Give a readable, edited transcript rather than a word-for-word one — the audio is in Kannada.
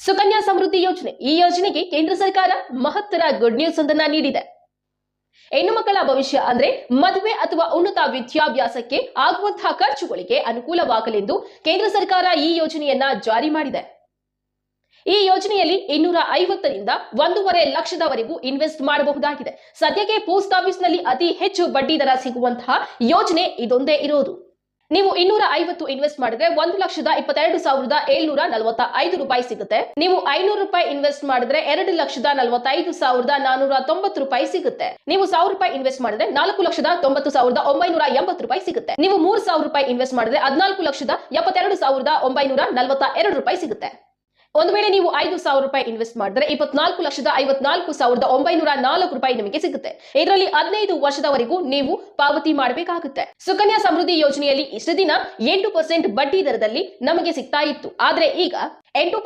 ಸುಕನ್ಯಾ ಸಮೃದ್ಧಿ ಯೋಜನೆ ಈ ಯೋಜನೆಗೆ ಕೇಂದ್ರ ಸರ್ಕಾರ ಮಹತ್ತರ ಗುಡ್ ನ್ಯೂಸ್ ಒಂದನ್ನ ನೀಡಿದೆ. ಹೆಣ್ಣು ಮಕ್ಕಳ ಭವಿಷ್ಯ ಅಂದ್ರೆ ಮದುವೆ ಅಥವಾ ಉನ್ನತ ವಿದ್ಯಾಭ್ಯಾಸಕ್ಕೆ ಆಗುವಂತಹ ಖರ್ಚುಗಳಿಗೆ ಅನುಕೂಲವಾಗಲೆಂದು ಕೇಂದ್ರ ಸರ್ಕಾರ ಈ ಯೋಜನೆಯನ್ನ ಜಾರಿ ಮಾಡಿದೆ. ಈ ಯೋಜನೆಯಲ್ಲಿ 250ರಿಂದ 1.5 ಲಕ್ಷದವರೆಗೂ ಇನ್ವೆಸ್ಟ್ ಮಾಡಬಹುದಾಗಿದೆ. ಸದ್ಯಕ್ಕೆ ಪೋಸ್ಟ್ ಆಫೀಸ್ನಲ್ಲಿ ಅತಿ ಹೆಚ್ಚು ಬಡ್ಡಿ ದರ ಸಿಗುವಂತಹ ಯೋಜನೆ ಇದೊಂದೇ ಇರೋದು. ನೀವು 250 ಇನ್ವೆಸ್ಟ್ ಮಾಡಿದ್ರೆ 1,22,745 ರೂಪಾಯಿ ಸಿಗುತ್ತೆ. ನೀವು 500 ರೂಪಾಯಿ ಇನ್ವೆಸ್ಟ್ ಮಾಡಿದ್ರೆ 2,45,490 ರೂಪಾಯಿ ಸಿಗುತ್ತೆ. ನೀವು 1,000 ರೂಪಾಯಿ ಇನ್ವೆಸ್ಟ್ ಮಾಡಿದ್ರೆ 4,90,980 ರೂಪಾಯಿ ಸಿಗುತ್ತೆ. ನೀವು 3,000 ರೂಪಾಯಿ ಇನ್ವೆಸ್ಟ್ ಮಾಡಿದ್ರೆ 14,72,942 ರೂಪಾಯಿ ಸಿಗುತ್ತೆ. ಒಂದು ವೇಳೆ ನೀವು 5,000 ರೂಪಾಯಿ ಇನ್ವೆಸ್ಟ್ ಮಾಡಿದ್ರೆ 24,54,904 ರೂಪಾಯಿ ನಿಮಗೆ ಸಿಗುತ್ತೆ. ಇದರಲ್ಲಿ 15 ವರ್ಷದವರೆಗೂ ನೀವು ಪಾವತಿ ಮಾಡಬೇಕಾಗುತ್ತೆ. ಸುಕನ್ಯಾ ಸಮೃದ್ಧಿ ಯೋಜನೆಯಲ್ಲಿ ಇಷ್ಟು ದಿನ 8% ಬಡ್ಡಿ ದರದಲ್ಲಿ ನಮಗೆ ಸಿಗ್ತಾ ಇತ್ತು. ಆದ್ರೆ ಈಗ 8